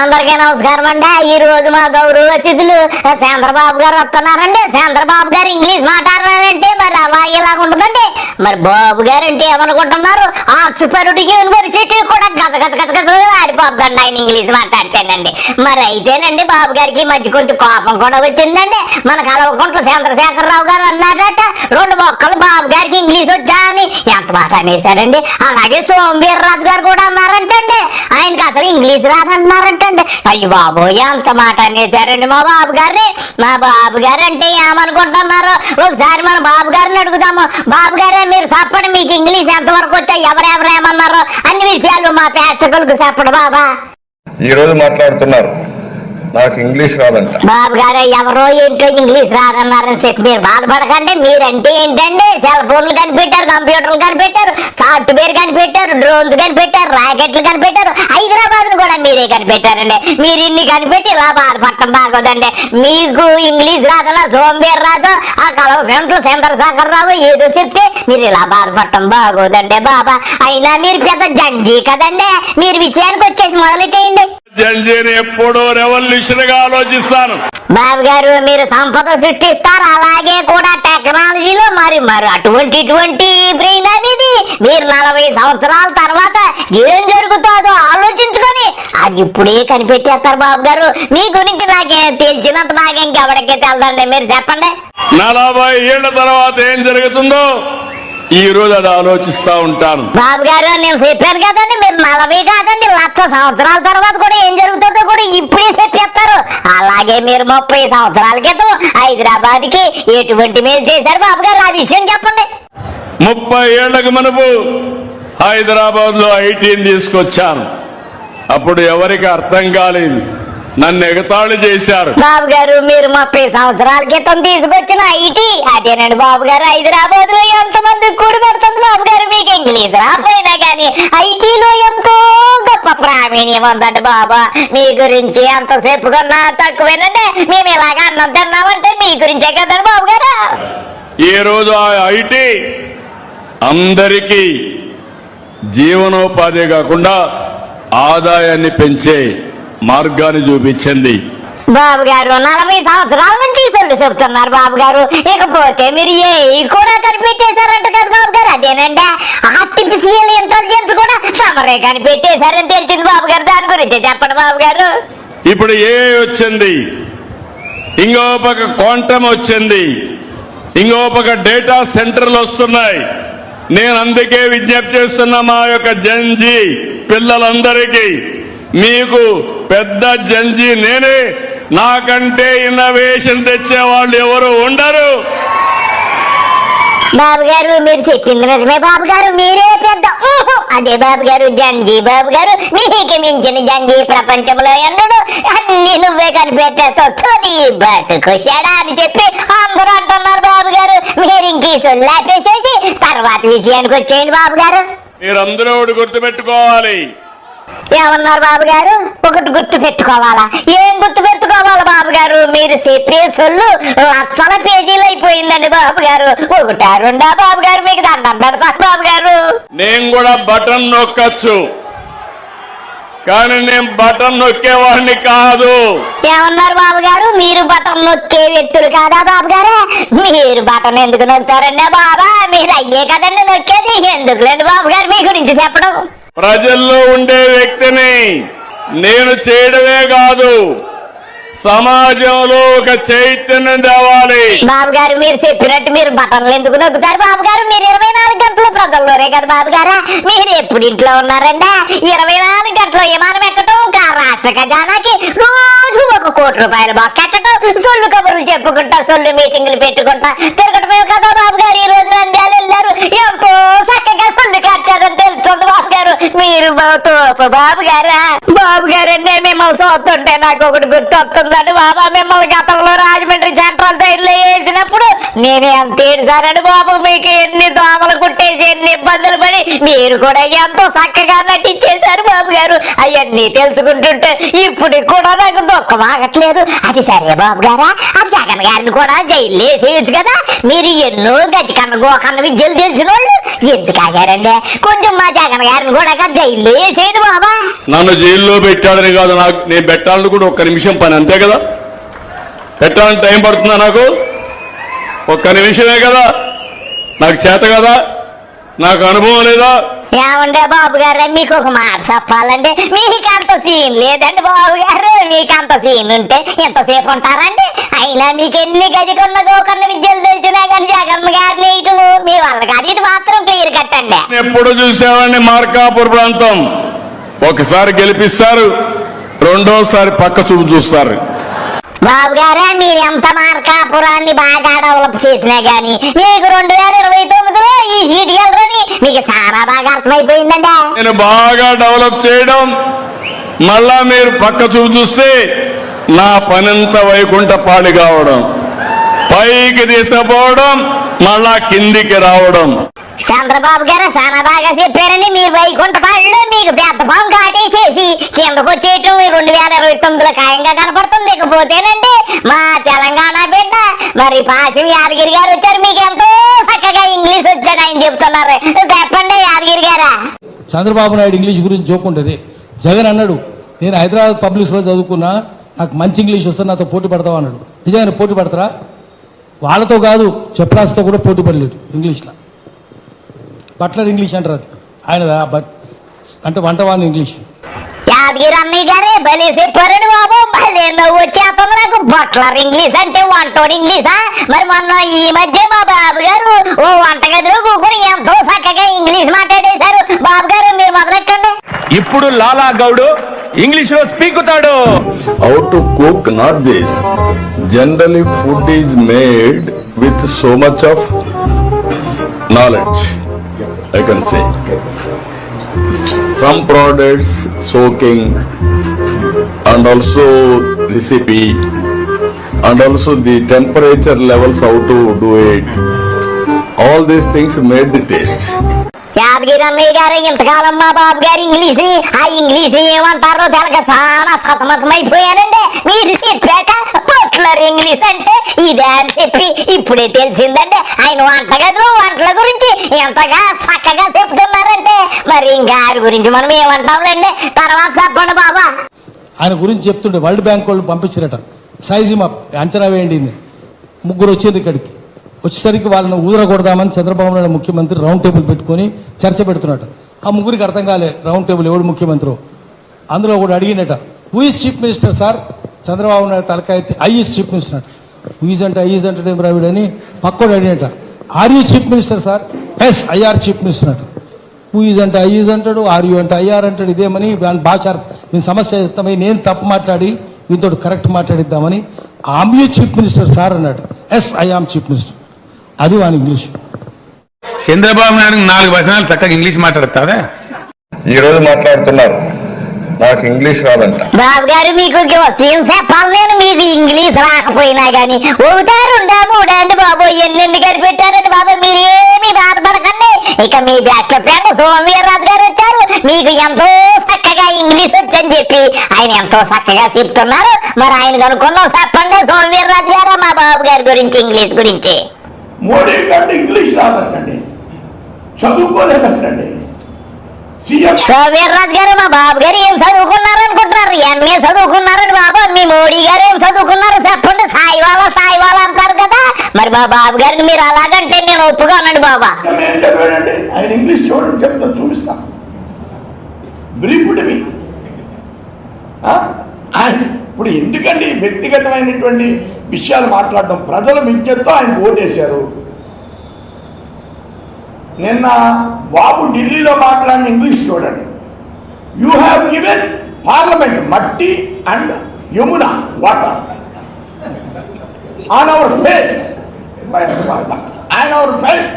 అందరికీ నమస్కారం అండి. ఈ రోజు మా గౌరవ అతిథులు చంద్రబాబు గారు వస్తున్నారండి. చంద్రబాబు గారు ఇంగ్లీష్ మాట్లాడారంటే మరి అలా ఇలాగ ఉండదండి. మరి బాబు గారు అంటే ఏమనుకుంటున్నారు? ఆక్స్ఫర్డ్ యూనివర్సిటీ కూడా గజ ఆడిపోద్దండి ఆయన ఇంగ్లీష్ మాట్లాడితేనండి. మరి అయితేనండి బాబు గారికి మధ్య కొంచెం కోపం కూడా వచ్చిందండి. మన కలవకుంట్ల చంద్రశేఖరరావు గారు అన్నారట, 2 మొక్కలు బాబు గారికి ఇంగ్లీష్ వచ్చా అని ఎంత మాట అనేశారండి. అలాగే సోమవీర్రాజు గారు కూడా అన్నారంటండి, ఆయనకి అసలు ఇంగ్లీష్ రాదంటున్నారంటండి. అయ్యి బాబు ఎంత మాట అనేశారండి మా బాబు గారిని. మా బాబు గారు అంటే ఏమనుకుంటున్నారు? ఒకసారి మన బాబు గారిని అడుగుదాము. బాబు గారే మీరు చెప్పండి, మీకు ఇంగ్లీష్ ఎంతవరకు వచ్చా, ఎవరెవరు ఏమన్నారు అన్ని విషయాలు మా ప్రేక్షకులకు చెప్పండి బాబా. ఈ రోజు మాట్లాడుతున్నారు నాకు ఇంగ్లీష్ రాదంట. బాబు గారు ఎవరో ఏంటో ఇంగ్లీష్ రాదన్నారని చెప్పి మీరు బాధపడకండి. మీరంటే ఏంటండి, సెల్ ఫోన్లు కనిపెట్టారు, కంప్యూటర్లు కనిపెట్టారు, సాఫ్ట్వేర్ కనిపెట్టారు, డ్రోన్స్ కనిపెట్టారు, రాకెట్లు కనిపెట్టారు, హైదరాబాద్ ను కూడా మీరే కనిపెట్టారండి. మీరు ఇన్ని కనిపెట్టి ఇలా బాధపడటం బాగోదండి. మీకు ఇంగ్లీష్ రాదన్నా సోమవీర్రాజు ఆ కలవకుంట్ల చంద్రశేఖరరావు ఏదో చెప్తే మీరు ఇలా బాధపడటం బాగోదండి బాబా. అయినా మీరు పెద్ద జంజీ కదండి. మీరు విషయానికి వచ్చేసి మొదలెట్టేయండి. జంజీని ఎప్పుడూ రెవల్యూషన్ గా ఆలోచిస్తాను. బాబు గారు మీరు సంపద సృష్టిస్తారు, అలాగే కూడా టెక్నాలజీలో మరి అటువంటి బ్రెయిన్ అనేది మీరు 40 సంవత్సరాల తర్వాత ఏం జరుగుతుందో ఆలోచించుకొని అది ఇప్పుడే కనిపెట్టేస్తారు బాబు గారు. మీ గురించి నాకే తెలిసినంత నాకు ఇంకెవరికే తెలదండి. మీరు చెప్పండి. 40 ఏళ్ల తర్వాత ఏం జరుగుతుందో ఈ రోజు అది ఆలోచిస్తా ఉంటాను. బాబు గారు నేను చెప్పాను కదండి, మీరు 40 కాదండి 1,00,000 సంవత్సరాల తర్వాత కూడా ఏం జరుగుతుందో కూడా ఇప్పుడే చెప్పేస్తారు. అలాగే మీరు 30 సంవత్సరాల క్రితం హైదరాబాద్ కి ఎటువంటి మేలు చేశారు బాబు గారు, ఆ విషయం చెప్పండి. 30 ఏళ్లకు మునుపు హైదరాబాద్ లో ఐటీని తీసుకొచ్చాను. అప్పుడు ఎవరికి అర్థం కాలేదు, నన్ను ఎగతాళి చేశారు. బాబు గారు మీరు 30 సంవత్సరాల క్రితం తీసుకొచ్చిన ఐటీ అదేనండి బాబు గారు. హైదరాబాద్ లో ఎంతమంది కూడి పెడుతుంది బాబు గారు. మీకు ఇంగ్లీష్ రాపోయినా కానీ ఐటీలో ఎంతో గొప్ప ప్రావీణ్యం ఉందండి బాబా. మీ గురించి ఎంత చెప్పుకున్నా తక్కువేనండి. మేము ఇలాగ అన్నం తిన్నామంటే మీ గురించే కదండి బాబు గారు. ఈ రోజు ఆ ఐటీ అందరికీ జీవనోపాధి కాకుండా ఆదాయాన్ని పెంచే మార్గాన్ని చూపించింది. బాబు గారు 40 సంవత్సరాల నుంచి సొల్లు చెబుతున్నారు బాబు గారు. ఇకపోతే మీరు ఏ కూడా కనిపెట్టేశారంట కదా బాబు గారు. అదేనండి ఆర్టిఫిషియల్ ఇంటెలిజెన్స్ కూడా తమరే కనిపెట్టేశారని తెలిసింది బాబు గారు. దాని గురించి చెప్పండి బాబు గారు. ఇప్పుడు ఏ వచ్చింది, ఇంకో పక్క క్వాంటమ్ వచ్చింది, ఇంకో పక్క డేటా సెంటర్లు వస్తున్నాయి. నేను అందుకే విజ్ఞప్తి చేస్తున్నా మా యొక్క జంజీ పిల్లలందరికీ, మీకు పెద్ద జంజీ నేనే. నాకంటే ఇన్నోవేషన్ తెచ్చే వాళ్ళు ఎవరు ఉండరు. బాబు గారు మీరు చెప్పింది నిజమే బాబు గారు. మీరే పెద్ద అదే బాబు గారు జంజీ బాబు గారు. మీకు మించిన జంజీ ప్రపంచంలో ఎన్నడు. అన్ని నువ్వే కనిపెట్టేస్తావు నీ బతుకొచ్చాడా అని చెప్పి అందరూ అంటున్నారు బాబు గారు. మీరు ఇంకీ సొల్లాపేసేసి తర్వాత విషయానికి వచ్చేయండి బాబు గారు. మీరందరూ ఒకటి గుర్తుపెట్టుకోవాలి. ఏమన్నారు బాబు గారు? ఒకటి గుర్తు పెట్టుకోవాలా? ఏం గుర్తు పెట్టుకోవాలి బాబు గారు? మీరు చెప్పే సొల్లు 1,00,000 పేజీలు అయిపోయిందండి బాబు గారు. 1 బాబు గారు, మీకు దండం పెడతాను బాబు గారు. నేను కూడా బటన్ నొక్కచ్చు, కానీ నేను బటన్ నొక్కేవాడిని కాదు. ఏమన్నారు బాబు గారు? మీరు బటన్ నొక్కే వ్యక్తులు కాదా బాబు గారు? మీరు బటన్ ఎందుకు నొక్కుతారండి బాబా? మీరు అయ్యే కదండి నొక్కేది. ఎందుకులేండి బాబు గారు మీ గురించి చెప్పడం. ప్రజల్లో ఉండే వ్యక్తిని నేను చేయడమే కాదు, సమాజంలో ఒక చైతన్యం తేవాలి. బాబు గారు మీరు చెప్పినట్టు మీరు బటన్లు ఎందుకు నొక్కుతారు బాబు గారు? మీరు 24 గంటలు ప్రజల్లోనే కదా బాబు గారు. మీరు ఎప్పుడు ఇంట్లో ఉన్నారండి? 24 గంటలు విమానం ఎక్కటం, రాష్ట్ర ఖజానాకి రోజు 1 కోటి రూపాయలు బొక్కెట్టడం, సొల్లు కబుర్లు చెప్పుకుంటా, సొల్లు మీటింగ్లు పెట్టుకుంటా తిరగటమే కదా బాబు గారు. ఈ రోజు నంద్యాల వెళ్ళారు, ఎంతో చక్కగా సొల్లు కట్టారని తెలుస్తుంది బాబు గారు. మీరు తోపు బాబు గారా. బాబు గారండి మిమ్మల్ని చూస్తుంటే నాకు ఒకటి గుర్తు వస్తుందండి బాబా. మిమ్మల్ని గతంలో రాజమండ్రి సెంట్రల్ జైల్లో వేసినప్పుడు నేనే ఎంత ఏడుసానండి బాబు. మీకు ఎన్ని దోమలు కుట్టేసి ఎన్ని ఇబ్బందులు పడి మీరు కూడా ఎంతో చక్కగా నటించేశారు బాబు గారు. అవన్నీ తెలుసుకుంటుంటే ఇప్పుడు కూడా నాకు దుఃఖం ఆగట్లేదు. అది సరే బాబు గారా, ఆ జగన్ గారిని కూడా జైలు వేసేయచ్చు కదా. మీరు ఎన్నో గజకన్న గోకన్న విద్యలు తెలిసిన వాళ్ళు ఎందుకు ఆగారండి? కొంచెం మా జగన్ గారిని కూడా జైలు జైల్లో వేసేయండి బాబా. నన్ను జైల్లో పెట్టాడని కాదు, నాకు నేను పెట్టాలని కూడా ఒక్క నిమిషం పని, అంతే కదా. పెట్టాలని టైం పడుతుందా నాకు? ఒక్క నిమిషమే కదా, నాకు చేత కదా, నాకు అనుభవం లేదా? ఏమండే బాబు గారు, మీకు ఒక మాట చెప్పాలండి. మీకు అంత సీన్ లేదండి బాబు గారు. మీకు అంత సీన్ ఉంటే ఎంతసేపు ఉంటారండి? అయినా మీకు ఎన్ని గజకున్న గోకన్న విద్యలు తెలిసినా కానీ జగన్ గారిని ఇటు మీ వల్ల కాదు. ఇది మాత్రం క్లియర్ కట్టండి. ఎప్పుడు చూసామండి మార్కాపూర్ ప్రాంతం, ఒకసారి గెలిపిస్తారు, రెండోసారి పక్క చూపు చూస్తారు. బాబు గారే, మీరు ఎంత మార్కాపురాన్ని బాగా డెవలప్ చేసినా గానీ మీకు 2029లో ఈ సీట్ గెలరని మీకు చాలా బాగా అర్థమైపోయిందండి. నేను బాగా డెవలప్ చేయడం, మళ్ళా మీరు పక్క చూపు చూస్తే నా పనంతా వైకుంఠపాళి కావడం, పైకి తీసుకుపోవడం, మళ్ళా కిందికి రావడం. చంద్రబాబు గారు చాలా బాగా చెప్పారండి. మీరు వైకుంఠపాళిలో మీకు పెద్ద పాము కాటేసేసి కిందకు వచ్చేయటం 2029లో ఖాయంగా కనపడుతుంది. ఇకపోతేనండి మా తెలంగాణ బిడ్డ మరి పాశం యాదగిరి గారు వచ్చారు. మీకు ఎంతో చక్కగా ఇంగ్లీష్ వచ్చాడు ఆయన చెప్తున్నారు. చెప్పండి యాదగిరి గారా. చంద్రబాబు నాయుడు ఇంగ్లీష్ గురించి జోకుంటుంది. జగన్ అన్నాడు, నేను హైదరాబాద్ పబ్లిక్స్లో చదువుకున్నా, నాకు మంచి ఇంగ్లీష్ వస్తే నాతో పోటీ పడతావా అన్నాడు. నిజంగా పోటీ పడతారా? వాళ్ళతో కాదు, చెప్రాస్తో కూడా పోటీ పడలేడు ఇంగ్లీష్లో. బట్లర్ ఇంగ్లీష్ అంటారు అది ఆయన, బట్ అంటే వంటవాని ఇంగ్లీష్. యాదగిరి అన్నయ్య గారే భలే చెప్పారండి బాబు. భలే నవ్వు వచ్చేస్తుంది నాకు. బట్లర్ ఇంగ్లీష్ అంటే వంటోడి ఇంగ్లీషా? మరి మొన్న ఈ మధ్య మా బాబు గారు ఓ వంటగదిలో కూకుని ఎంతో చక్కగా ఇంగ్లీష్ మాట్లాడేశారు. బాబు గారు మీరు మొదలెట్టండి. ఇప్పుడు లాలా గౌడు ఇంగ్లీష్ లో స్పీకుతాడు. How to cook, not this. Generally food is made with so much of knowledge, I can say. Some products soaking and also recipe and also the temperature levels, how to do it. All these things made the taste. Yadagiri అన్నయ్య గారు ఇంతకాలం మా బాబు గారు English ని ఆ English ఏమంటారో తెలక చాలా సతమతమైపోయానండి. మీరు చెప్పాక బట్లర్ ఇంగ్లీష్ అంటే ఇదే అని చెప్పి ఇప్పుడే తెలిసిందండి. ఆయన వంటగదిలో వంటల గురించి ఎంతగా చక్కగా చెప్తున్నారంటే మరి ఇంకా ఆయన గురించి మనం ఏమంటాంలేండి. తర్వాత చెప్పండి బాబా. ఆయన గురించి చెప్తుంటే వరల్డ్ బ్యాంక్ వాళ్ళు పంపించారట, సైజు మా అంచనా వేయండి. ముగ్గురు వచ్చేది ఇక్కడికి. వచ్చేసరికి వాళ్ళని ఊదరగొడదామని చంద్రబాబు నాయుడు ముఖ్యమంత్రి రౌండ్ టేబుల్ పెట్టుకొని చర్చ పెడుతున్నట్టు. ఆ ముగ్గురికి అర్థం కాలే రౌండ్ టేబుల్ ఎవడు ముఖ్యమంత్రి. అందులో కూడా అడిగినట, who is chief minister sir? Chandrababu Naidu తలకాయ ఐ ఈజ్ చీఫ్ మినిస్టర్ అంట. హూ ఈజ్ అంటే ఐ ఈజ్ అంటే రావిడని పక్కోడు అడిగినట, are you chief minister sir? Yes, I are chief minister అంట. హూ ఈజ్ అంటే ఐ ఈజ్ అంటాడు, ఆర్ యూ అంటే ఐఆర్ అంటాడు. ఇదేమని భాష నేను సమస్య చేస్తామని నేను తప్పు మాట్లాడి వీతో కరెక్ట్ మాట్లాడిద్దామని am you chief minister sir అన్నాడు. Yes, I am chief minister. అది వాని ఇంగ్లీష్. చంద్రబాబు నాయుడు 4 వచనాలు చక్కగా ఇంగ్లీష్ మాట్లాడతావే. ఈ రోజు మాట్లాడుతున్నారు, నాకు ఇంగ్లీష్ రాదంట. బాబు గారు మీకు సీన్ చెప్పాలి నేను. మీకు ఇంగ్లీష్ రాకపోయినా గానీ 1, 2, 3 అండి బాబు. ఎన్నెన్ని కనిపెట్టారండి బాబు. మీరు ఏమీ బాధపడకండి. ఇక మీ బెస్ట్ ఫ్రెండ్ సోమవీర్రాజు గారు వచ్చారు. మీకు ఎంతో చక్కగా ఇంగ్లీష్ వచ్చని చెప్పి ఆయన ఎంతో చక్కగా చెప్తున్నారు. మరి ఆయన కనుక్కున్నాం. చెప్పండి సోమవీర్రాజు గారు మా బాబు గారి గురించి ఇంగ్లీష్ గురించి. మోడీ గారు ఇంగ్లీష్ రాదంటండి, చదువుకోలేదంటండి. సోమవీర్రాజు గారు మా బాబు గారు ఏం చదువుకున్నారు అనుకుంటున్నారు? ఎంఏ చదువుకున్నారండి బాబు. మీ మోడీ గారు ఏం చదువుకున్నారు చెప్పండి? సాయివాలా అంటారు కదా. మరి మా బాబు గారిని మీరు అలాగంటే నేను ఒప్పుకోనండి బాబా. ఏం చదివాడండి ఆయన? ఇంగ్లీష్ చూడండి, చెప్తా, చూపిస్తా. బ్రీఫ్డ్ మీ ఆయన. ఇప్పుడు ఎందుకండి వ్యక్తిగతమైనటువంటి విషయాలు మాట్లాడడం? ప్రజల విద్యతో ఆయన ఓటేశారు. నిన్న బాబు ఢిల్లీలో మాట్లాడిన ఇంగ్లీష్ చూడండి. యూ హ్యావ్ గివెన్ పార్లమెంట్ మట్టి and Yamuna water on hour face, on hour face.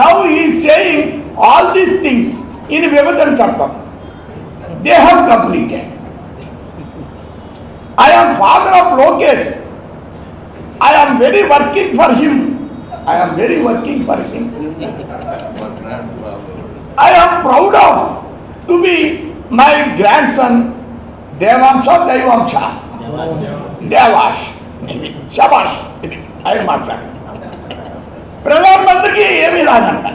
Now is saying all these things in విభజన చట్టం. They have completed. I am father of Lokesh. I am very working for him. I am very working for him. I am proud of to be my grandson Devamsha Devamsha Devash Shabash. I మాట్లాడు. ప్రధానమంత్రికి ఏమీ రాదంట.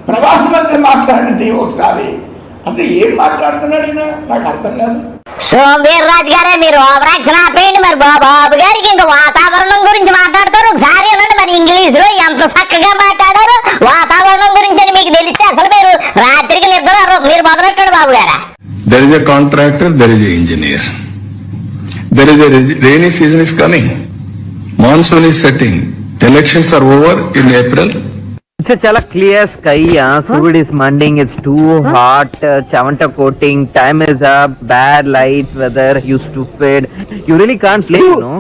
ప్రధానమంత్రి మాట్లాడింది ఒకసారి అసలు ఏం మాట్లాడుతున్నాడు ఈయన? నాకు అర్థం కాదు. సోమవీర్రాజు గారే మీరు ఓవర్ యాక్షన్ ఆపేయండి. మరి బాబు గారికి ఇంకా వాతావరణం గురించి మాట్లాడతారు. ఒకసారి ఏమంటే మరి ఇంగ్లీష్ లో ఎంత చక్కగా మాట్లాడారు వాతావరణం గురించి అని మీకు తెలిస్తే అసలు మీరు రాత్రికి నిద్ర మీరు మొదలెట్టాడు బాబు గారా. There is a contractor, there is a engineer. There is a rainy season is coming. Monsoon is setting. Elections are over in April. It's a chala clear sky. Surud is manding. It's too hot. Chavanta coating. Time is up. Bad light weather. You stupid. You really can't play, you know.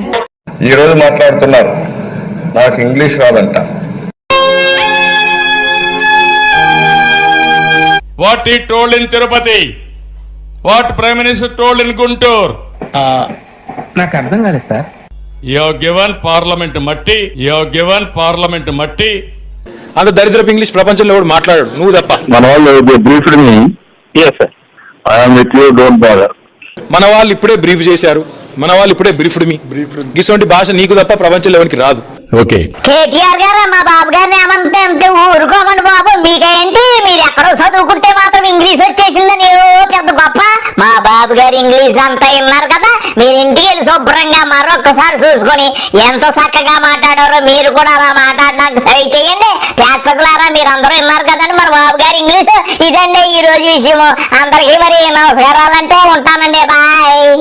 ఈ రోజు మాట్లాడుతున్నారు నాకు English రాదంట. What he told in Tirupati, what Prime Minister told in Guntur. నాకు అర్థం కాలేదు sir. You have given Parliament matti. You have given Parliament matti. అంత దరిద్రపు ఇంగ్లీష్ ప్రపంచంలో కూడా మాట్లాడాడు నువ్వు తప్ప. మన వాళ్ళు briefed me. yes sir, I am with you, don't bother. మన వాళ్ళు ఇప్పుడే బ్రీఫ్ చేశారు, మన వాళ్ళు ఇప్పుడే బ్రీఫ్డ్ మీ. ఇటువంటి భాష నీకు తప్ప ప్రపంచంలో ఎవరికి రాదు. ఓకే కేటీఆర్ గారు మా బాబు గారిని ఏమంటే అంటే ఊరుకోమని బాబు. మీకేంటి మీరు ఎక్కడో చదువుకుంటే మాత్రం ఇంగ్లీష్ వచ్చేసిందని ఏదో పెద్ద గొప్ప. మా బాబు గారు ఇంగ్లీష్ అంతా విన్నారు కదా. మీరు ఇంటికి వెళ్ళి శుభ్రంగా మరొకసారి చూసుకొని ఎంత చక్కగా మాట్లాడారో మీరు కూడా అలా మాట్లాడడానికి సరి చేయండి. ప్రేక్షకులారా మీరు అందరూ విన్నారు కదండి మరి బాబు గారు ఇంగ్లీష్. ఇదండి ఈ రోజు విషయము. అందరికీ మరి నమస్కారాలంటే ఉంటానండి. బాయ్.